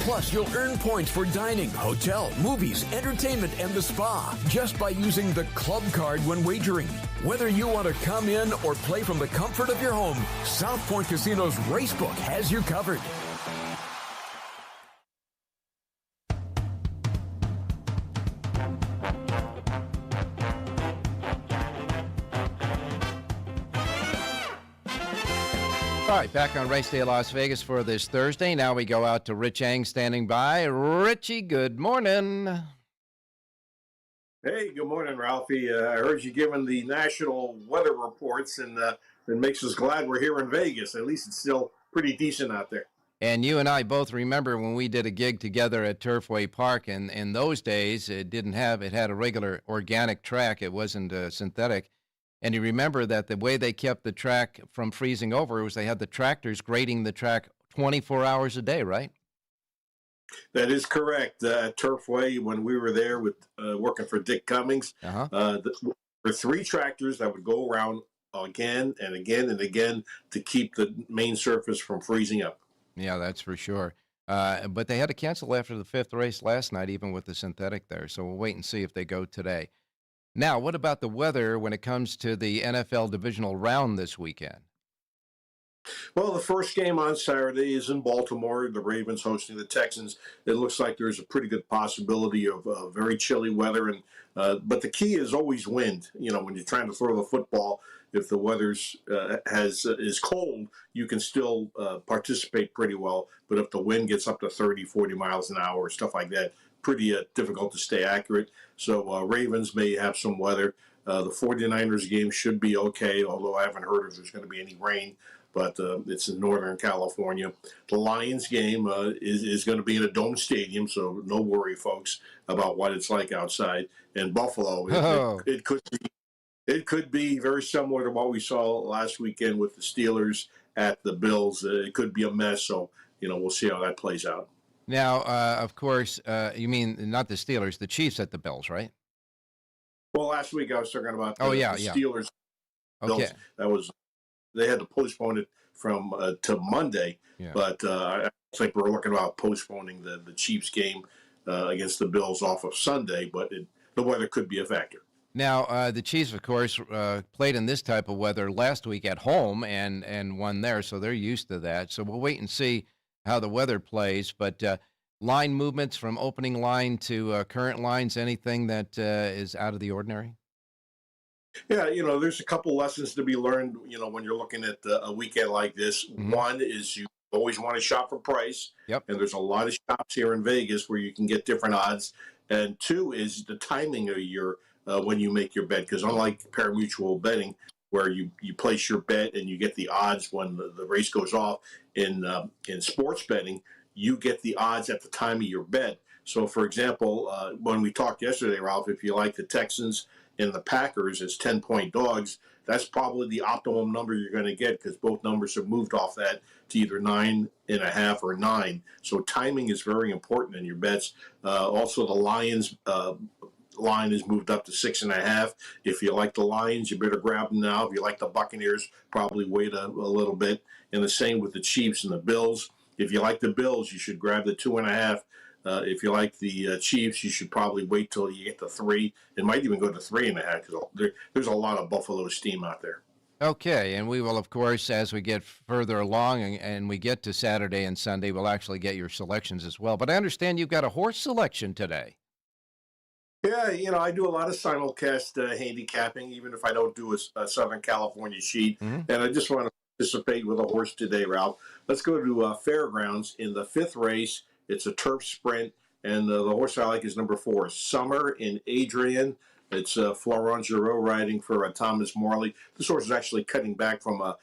Plus, you'll earn points for dining, hotel, movies, entertainment, and the spa just by using the club card when wagering. Whether you want to come in or play from the comfort of your home, South Point Casino's Racebook has you covered.
All right, back on Race Day Las Vegas for this Thursday. Now we go out to Rich Eng standing by. Richie, good morning.
Hey, good morning, Ralphie. I heard you giving the national weather reports, and it makes us glad we're here in Vegas. At least it's still pretty decent out there.
And you and I both remember when we did a gig together at Turfway Park, and in those days it had a regular organic track. It wasn't synthetic. And you remember that the way they kept the track from freezing over was they had the tractors grading the track 24 hours a day, right?
That is correct. Turfway, when we were there with working for Dick Cummings, there were 3 tractors that would go around again and again and again to keep the main surface from freezing up.
Yeah, that's for sure. But they had to cancel after the 5th race last night, even with the synthetic there. So we'll wait and see if they go today. Now, what about the weather when it comes to the NFL divisional round this weekend?
Well, the first game on Saturday is in Baltimore. The Ravens hosting the Texans. It looks like there's a pretty good possibility of very chilly weather, and but the key is always wind. You know, when you're trying to throw the football, if the weather's is cold, you can still participate pretty well. But if the wind gets up to 30, 40 miles an hour, stuff like that, pretty difficult to stay accurate. So Ravens may have some weather. The 49ers game should be okay, although I haven't heard if there's going to be any rain. But it's in Northern California. The Lions game is going to be in a dome stadium, so no worry, folks, about what it's like outside. And Buffalo, it could be very similar to what we saw last weekend with the Steelers at the Bills. It could be a mess, so we'll see how that plays out.
Now, of course, you mean not the Steelers, the Chiefs at the Bills, right?
Well, last week I was talking about the Steelers.
Okay.
Bills. They had to postpone it from to Monday, but I think we're looking about postponing the Chiefs game against the Bills off of Sunday, but the weather could be a factor.
Now, the Chiefs, of course, played in this type of weather last week at home and won there, so they're used to that. So we'll wait and see how the weather plays, but line movements from opening line to current lines, anything that is out of the ordinary?
Yeah, there's a couple lessons to be learned, when you're looking at a weekend like this. Mm-hmm. One is you always want to shop for price.
Yep.
And there's a lot of shops here in Vegas where you can get different odds. And 2 is the timing of your when you make your bet, because unlike pari-mutuel betting, where you place your bet and you get the odds when the race goes off, in sports betting, you get the odds at the time of your bet. So, for example, when we talked yesterday, Ralph, if you like the Texans and the Packers as 10-point dogs, that's probably the optimum number you're going to get, because both numbers have moved off that to either 9.5 or 9. So timing is very important in your bets. Also, the Lions line has moved up to 6.5. If you like the Lions, you better grab them now. If you like the Buccaneers, probably wait a little bit. And the same with the Chiefs and the Bills. If you like the Bills, you should grab the 2.5. If you like the Chiefs, you should probably wait till you get to 3. It might even go to 3.5, because there's a lot of Buffalo steam out there.
Okay, and we will, of course, as we get further along and we get to Saturday and Sunday, we'll actually get your selections as well. But I understand you've got a horse selection today.
Yeah, I do a lot of simulcast handicapping, even if I don't do a Southern California sheet. Mm-hmm. And I just want to participate with a horse today, Ralph. Let's go to Fairgrounds in the 5th race. It's a turf sprint, and the horse I like is number 4, Summer in Adrian. It's Florent Giraud riding for Thomas Morley. This horse is actually cutting back from a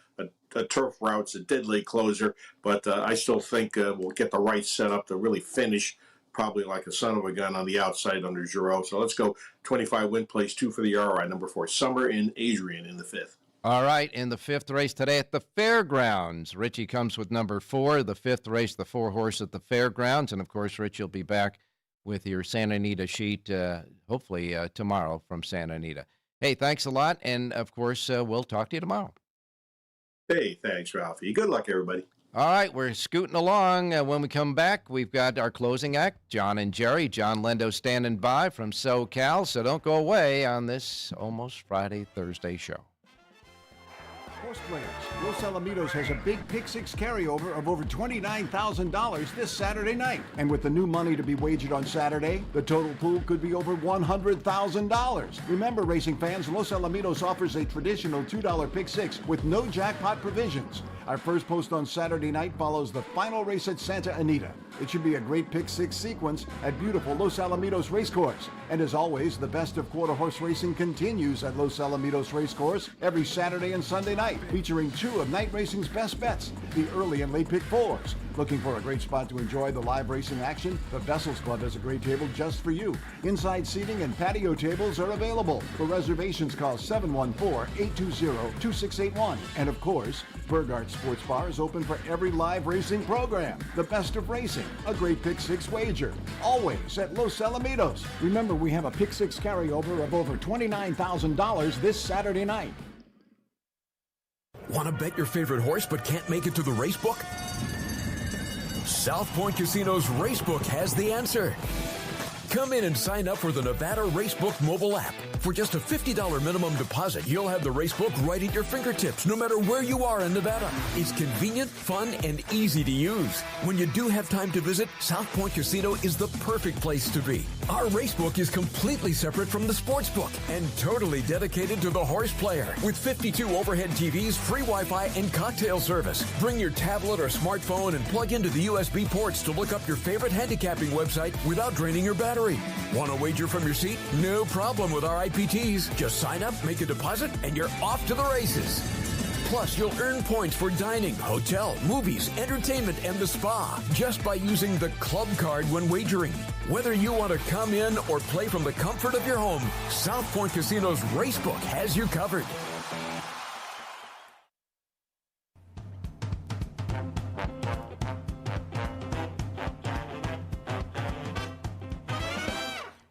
turf route. It's a dead leg closer, but I still think we'll get the right setup to really finish probably like a son of a gun on the outside under Giraud. So let's go 25 win place, 2 for the RI, number 4, Summer in Adrian in the 5th.
All right, in the 5th race today at the Fairgrounds, Richie comes with number 4, the 5th race, the 4-horse at the Fairgrounds. And, of course, Rich, you'll be back with your Santa Anita sheet, hopefully tomorrow from Santa Anita. Hey, thanks a lot. And, of course, we'll talk to you tomorrow.
Hey, thanks, Ralphie. Good luck, everybody.
All right, we're scooting along. When we come back, we've got our closing act, John and Jerry. John Lindo standing by from SoCal, so don't go away on this Almost Friday, Thursday show.
Horse players, Los Alamitos has a big Pick Six carryover of over $29,000 this Saturday night. And with the new money to be wagered on Saturday, the total pool could be over $100,000. Remember, racing fans, Los Alamitos offers a traditional $2 Pick Six with no jackpot provisions. Our first post on Saturday night follows the final race at Santa Anita. It should be a great Pick Six sequence at beautiful Los Alamitos Racecourse. And as always, the best of quarter horse racing continues at Los Alamitos Racecourse every Saturday and Sunday night, featuring two of night racing's best bets, the early and late pick fours. Looking for a great spot to enjoy the live racing action? The Vessels Club has a great table just for you. Inside seating and patio tables are available. For reservations, call 714-820-2681. And of course, Burgart Sports Bar is open for every live racing program. The best of racing, a great Pick Six wager, always at Los Alamitos. Remember, we have a Pick Six carryover of over $29,000 this Saturday night.
Want to bet your favorite horse but can't make it to the racebook? South Point Casino's Racebook has the answer. Come in and sign up for the Nevada Racebook mobile app. For just a $50 minimum deposit, you'll have the Racebook right at your fingertips, no matter where you are in Nevada. It's convenient, fun, and easy to use. When you do have time to visit, South Point Casino is the perfect place to be. Our Racebook is completely separate from the Sportsbook and totally dedicated to the horse player. With 52 overhead TVs, free Wi-Fi, and cocktail service. Bring your tablet or smartphone and plug into the USB ports to look up your favorite handicapping website without draining your battery. Want to wager from your seat? No problem with our IPTs. Just sign up, make a deposit, and you're off to the races. Plus, you'll earn points for dining, hotel, movies, entertainment, and the spa just by using the club card when wagering. Whether you want to come in or play from the comfort of your home, South Point Casino's Racebook has you covered.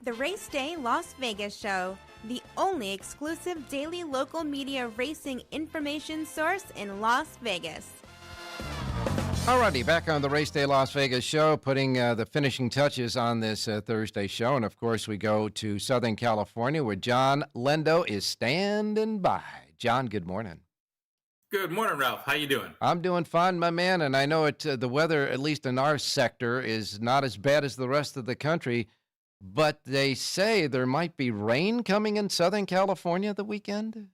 The Race Day Las Vegas Show, the only exclusive daily local media racing information source in Las Vegas.
Alrighty, back on the Race Day Las Vegas show, putting the finishing touches on this Thursday show. And, of course, we go to Southern California where John Lindo is standing by. John, good morning.
Good morning, Ralph. How you doing?
I'm doing fine, my man. And I know the weather, at least in our sector, is not as bad as the rest of the country. But they say there might be rain coming in Southern California the weekend.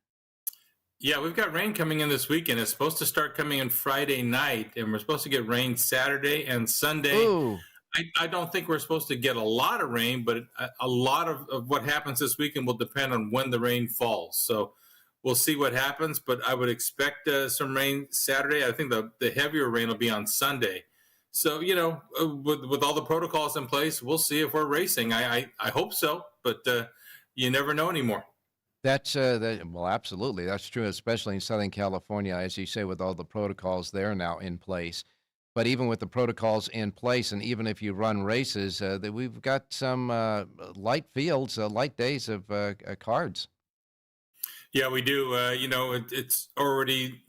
Yeah, we've got rain coming in this weekend. It's supposed to start coming in Friday night, and we're supposed to get rain Saturday and Sunday.
Ooh.
I don't think we're supposed to get a lot of rain, but a lot of what happens this weekend will depend on when the rain falls. So we'll see what happens, but I would expect some rain Saturday. I think the heavier rain will be on Sunday. So, with all the protocols in place, we'll see if we're racing. I hope so, but you never know anymore.
Well, absolutely. That's true, especially in Southern California, as you say, with all the protocols there now in place. But even with the protocols in place, and even if you run races, we've got some light fields, light days of cards.
Yeah, we do. It's already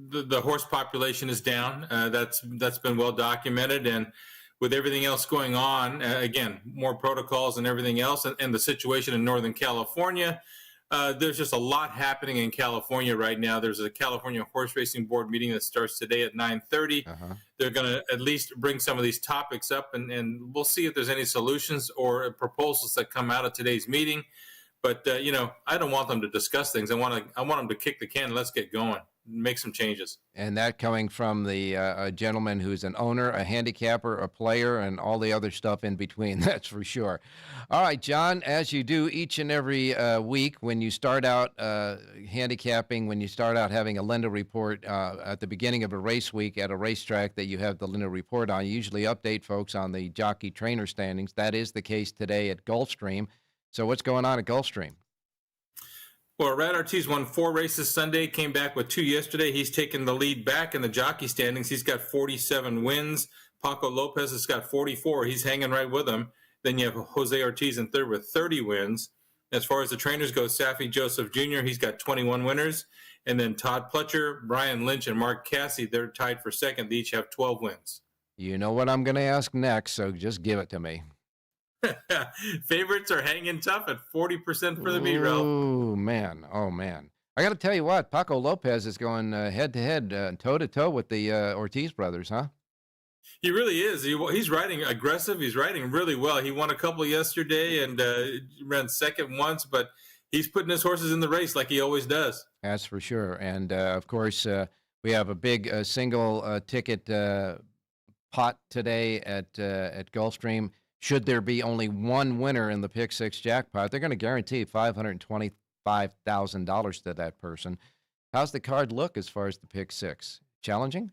the horse population is down. That's been well documented, and with everything else going on, again, more protocols and everything else, and the situation in Northern California, there's just a lot happening in California right now. There's a California Horse Racing Board meeting that starts today at 9:30. They're going to at least bring some of these topics up, and we'll see if there's any solutions or proposals that come out of today's meeting. But I don't want them to discuss things. I want them to kick the can and let's get going, make some changes.
And that coming from the gentleman who's an owner, a handicapper, a player, and all the other stuff in between. That's for sure. All right, John, as you do each and every week, when you start out handicapping, when you start out having a Lindo report at the beginning of a race week at a racetrack that you have the Lindo report on, you usually update folks on the jockey trainer standings. That is the case today at Gulfstream. So what's going on at Gulfstream?
Well, Rad Ortiz won 4 races Sunday, came back with 2 yesterday. He's taken the lead back in the jockey standings. He's got 47 wins. Paco Lopez has got 44. He's hanging right with him. Then you have Jose Ortiz in third with 30 wins. As far as the trainers go, Safi Joseph Jr., he's got 21 winners. And then Todd Pletcher, Brian Lynch, and Mark Cassie, they're tied for second. They each have 12 wins.
You know what I'm going to ask next, so just give it to me.
Favorites are hanging tough at 40% for the beat, Ralph.
Oh, man. I got to tell you what, Paco Lopez is going head-to-head, toe-to-toe with the Ortiz brothers, huh?
He really is. He's riding aggressive. He's riding really well. He won a couple yesterday and ran second once, but he's putting his horses in the race like he always does.
That's for sure. And, of course, we have a big single ticket pot today at Gulfstream. Should there be only one winner in the Pick 6 jackpot, they're going to guarantee $525,000 to that person. How's the card look as far as the Pick 6? Challenging?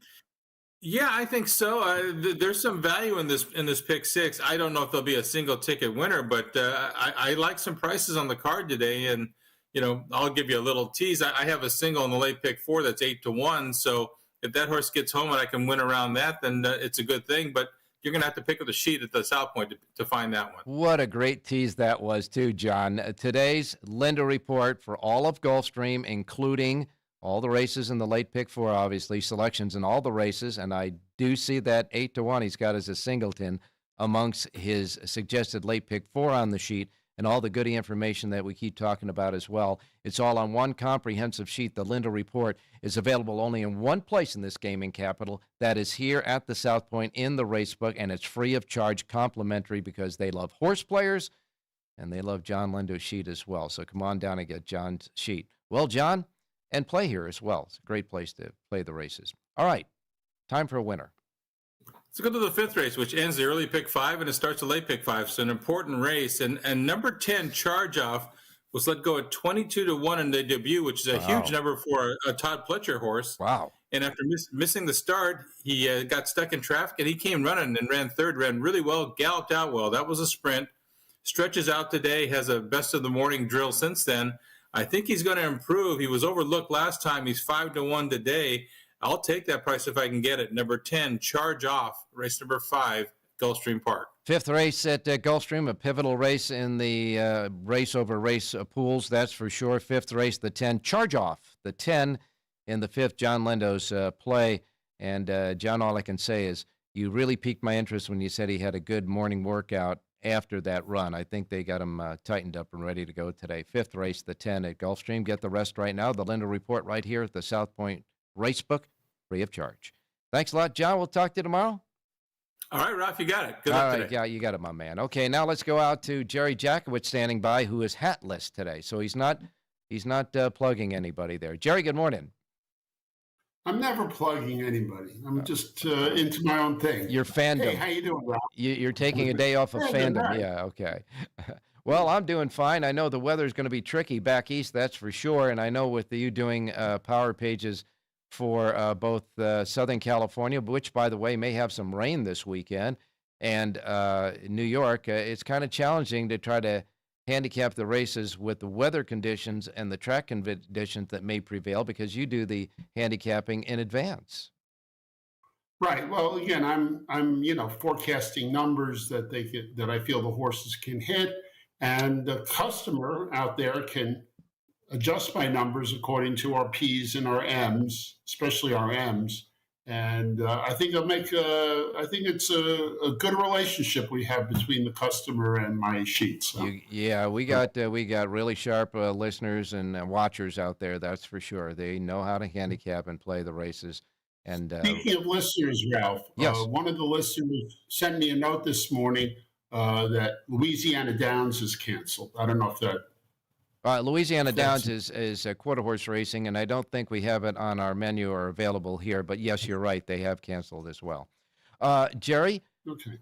Yeah, I think so. There's some value in this Pick 6. I don't know if there'll be a single ticket winner, but I like some prices on the card today. And, I'll give you a little tease. I have a single in the late Pick 4 that's 8-1. So if that horse gets home and I can win around that, then it's a good thing. But you're going to have to pick up the sheet at the South Point to find that one.
What a great tease that was, too, John. Today's Linda Report for all of Gulfstream, including all the races in the late Pick 4, obviously, selections in all the races. And I do see that 8-1 he's got as a singleton amongst his suggested late Pick 4 on the sheet, and all the goody information that we keep talking about as well. It's all on one comprehensive sheet. The Linda Report is available only in one place in this gaming capital. That is here at the South Point in the Racebook, and it's free of charge, complimentary, because they love horse players, and they love John Lindo's sheet as well. So come on down and get John's sheet. Well, John, and play here as well. It's a great place to play the races. All right, time for a winner.
Let's go to the fifth race, which ends the early Pick 5 and it starts the late Pick 5. So an important race. And number 10, Charge Off, was let go at 22-1 in the debut, which is a huge number for a Todd Pletcher horse.
Wow.
And after missing the start, he got stuck in traffic, and he came running and ran third, ran really well, galloped out well. That was a sprint. Stretches out today, has a best of the morning drill since then. I think he's going to improve. He was overlooked last time. He's 5-1 today. I'll take that price if I can get it. Number 10, Charge Off, race number 5, Gulfstream Park.
Fifth race at Gulfstream, a pivotal race in the race over race pools, that's for sure. Fifth race, the 10, Charge Off, the 10 in the fifth, John Lindo's play. And, John, all I can say is you really piqued my interest when you said he had a good morning workout after that run. I think they got him tightened up and ready to go today. Fifth race, the 10 at Gulfstream. Get the rest right now. The Linda Report right here at the South Point Racebook, free of charge. Thanks a lot, John. We'll talk to you tomorrow.
All right, Ralph, you got it. Good luck today.
Yeah, you got it, my man. Okay, now let's go out to Jerry Jackowitz standing by, who is hatless today. So he's not plugging anybody there. Jerry, good morning.
I'm never plugging anybody. I'm just into my own thing.
Your fandom.
Hey, how you doing, Ralph?
You're taking a day off of fandom.
Right.
Yeah, okay. Well, I'm doing fine. I know the weather's going to be tricky back east, that's for sure. And I know with you doing power pages for both Southern California, which, by the way, may have some rain this weekend, and New York, it's kind of challenging to try to handicap the races with the weather conditions and the track conditions that may prevail, because you do the handicapping in advance.
Right. Well, again, I'm forecasting numbers that that I feel the horses can hit, and the customer out there can adjust my numbers according to our P's and our M's, especially our M's. And I think it's a good relationship we have between the customer and my sheets. So.
We got really sharp listeners and watchers out there. That's for sure. They know how to handicap and play the races. And
speaking of listeners, Ralph,
yes.
One of the listeners sent me a note this morning that Louisiana Downs is canceled. I don't know if that.
Louisiana Downs is quarter horse racing, and I don't think we have it on our menu or available here. But yes, you're right; they have canceled as well. Jerry,
okay.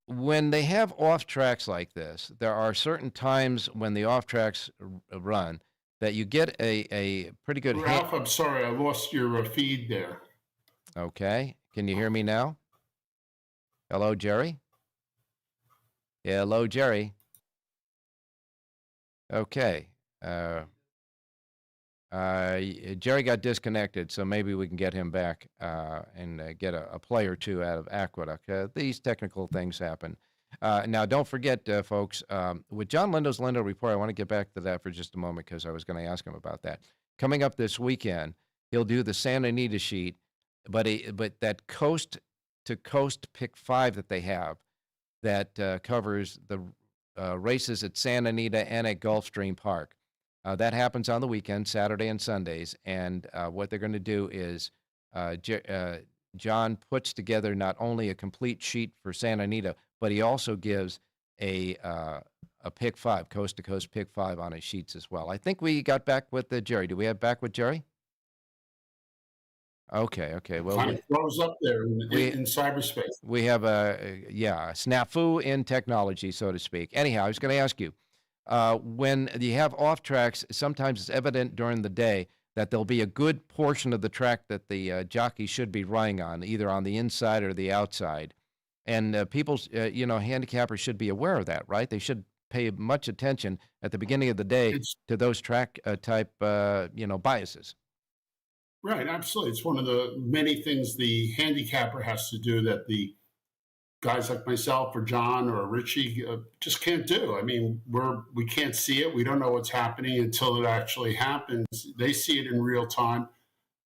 When they have off tracks like this, there are certain times when the off tracks run that you get a pretty good.
Ralph, I'm sorry, I lost your feed there.
Okay, can you hear me now? Hello, Jerry. Hello, Jerry. Okay. Jerry got disconnected, so maybe we can get him back and get a play or two out of Aqueduct. These technical things happen. Now, don't forget, folks, with John Lindo's Lindo Report, I want to get back to that for just a moment because I was going to ask him about that. Coming up this weekend, he'll do the Santa Anita sheet, but that coast-to-coast pick 5 that they have that covers the races at Santa Anita and at Gulfstream Park. That happens on the weekend, Saturday and Sundays, and what they're going to do is John puts together not only a complete sheet for Santa Anita, but he also gives a pick 5, coast-to-coast pick 5 on his sheets as well. I think we got back with Jerry. Do we have back with Jerry? Okay. Well,
Kind of froze up there in cyberspace.
We have a snafu in technology, so to speak. Anyhow, I was going to ask you, when you have off tracks, sometimes it's evident during the day that there'll be a good portion of the track that the jockey should be running on, either on the inside or the outside. And people's, handicappers should be aware of that, right? They should pay much attention at the beginning of the day to those track type, biases.
Right, absolutely. It's one of the many things the handicapper has to do that the guys like myself or John or Richie just can't do. I mean, we can't see it. We don't know what's happening until it actually happens. They see it in real time,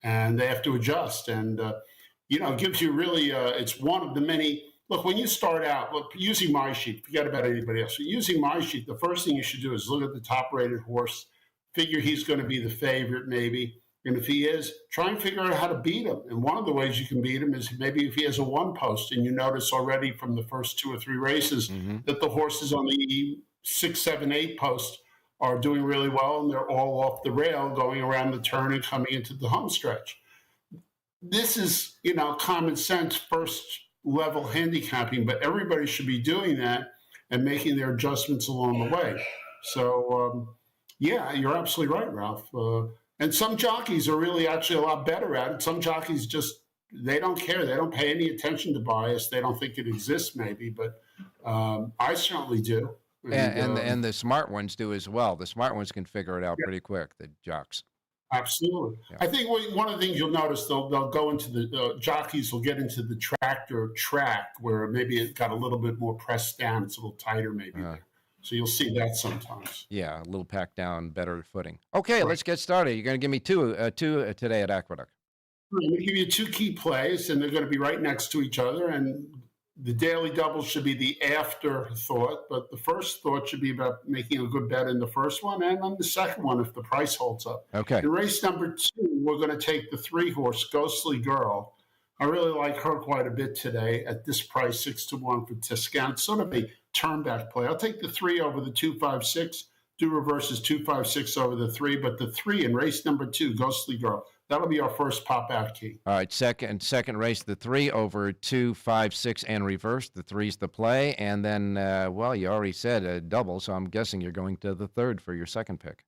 and they have to adjust. And it gives you really. It's one of the many. Look, when you start out, using my sheet, forget about anybody else. Using my sheet, the first thing you should do is look at the top-rated horse, figure he's going to be the favorite, maybe. And if he is, try and figure out how to beat him. And one of the ways you can beat him is maybe if he has a 1 post, and you notice already from the first 2 or 3 races that the horses on the 6, 7, 8 post are doing really well, and they're all off the rail going around the turn and coming into the home stretch. This is, common sense, first level handicapping, but everybody should be doing that and making their adjustments along the way. So, you're absolutely right, Ralph. And some jockeys are really actually a lot better at it. Some jockeys they don't care. They don't pay any attention to bias. They don't think it exists maybe, but I certainly do.
And the smart ones do as well. The smart ones can figure it out pretty quick, the jocks.
Absolutely. Yeah. I think one of the things you'll notice, they'll go into the jockeys will get into the tractor track where maybe it got a little bit more pressed down. It's a little tighter maybe there. So you'll see that sometimes.
Yeah, a little packed down, better footing. Okay, Let's get started. You're going to give me two today at Aqueduct.
I'm going to give you 2 key plays, and they're going to be right next to each other. And the daily double should be the afterthought, but the first thought should be about making a good bet in the first one and on the second one if the price holds up.
Okay.
In race number 2, we're going to take the 3-horse Ghostly Girl. I really like her quite a bit today at this price, 6-1 for Tiscan. It's sort of a turn back play. I'll take the 3 over the 2-5-6, do reverses 2-5-6 over the 3, but the 3 in race number 2, Ghostly Girl, that'll be our first pop out key.
All right, second race, the 3 over 2-5-6 and reverse. The 3's the play, and then you already said a double, so I'm guessing you're going to the 3rd for your second pick.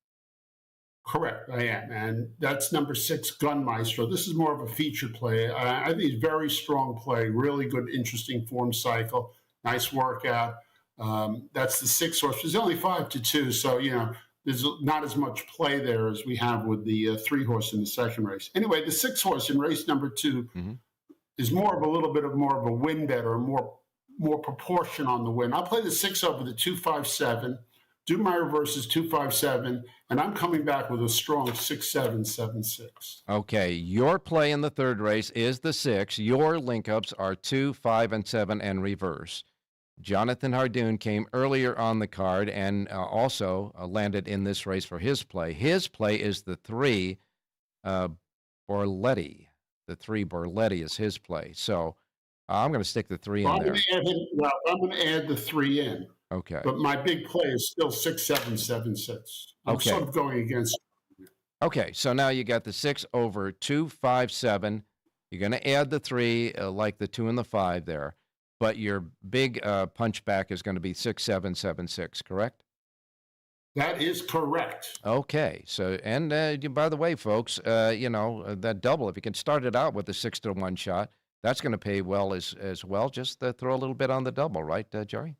Correct, I am, and that's number 6, Gun Maestro. This is more of a feature play. I think it's very strong play, really good, interesting form cycle, nice workout. That's the 6-horse. There's only 5-2, so there's not as much play there as we have with the 3-horse in the second race. Anyway, the 6-horse in race number 2 is more of a win bet or more proportion on the win. I'll play the 6 over the 2-5-7. Do my reverses 2-5-7, and I'm coming back with a strong 6-7, 7-6.
Okay, your play in the 3rd race is the 6. Your link-ups are 2, 5, and 7, and reverse. Jonathan Hardoon came earlier on the card and also landed in this race for his play. His play is the 3, Borletti. The 3, Borletti is his play. So I'm going to stick the 3 in there.
I'm going to add the 3 in.
Okay.
But my big play is still 6-7, 7-6. I'm sort of going against.
Okay, so now you got the 6 over 2-5-7. You're going to add the 3, like the 2 and the 5 there. But your big punchback is going to be 6-7, 7-6, correct?
That is correct.
Okay. So, and by the way, folks, that double, if you can start it out with a 6-1 shot, that's going to pay well as well. Just throw a little bit on the double, right, Jerry?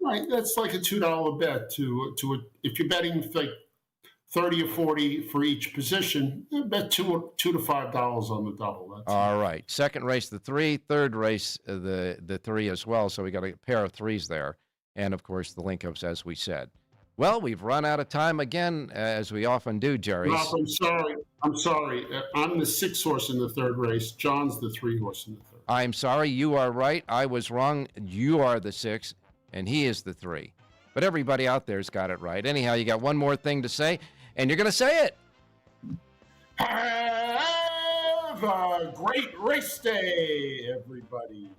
Right. That's like a $2 bet to if you're betting like 30 or 40 for each position. I bet $2 to $5 on the double. That's
All right. Second race, the 3. Third race, the 3 as well. So we got a pair of 3s there. And, of course, the link-ups, as we said. Well, we've run out of time again, as we often do, Jerry.
Ralph, I'm sorry. I'm the 6 horse in the third race. John's the 3 horse in the third.
I'm sorry. You are right. I was wrong. You are the 6, and he is the 3. But everybody out there's got it right. Anyhow, you got one more thing to say, and you're going to say it.
Have a great race day, everybody.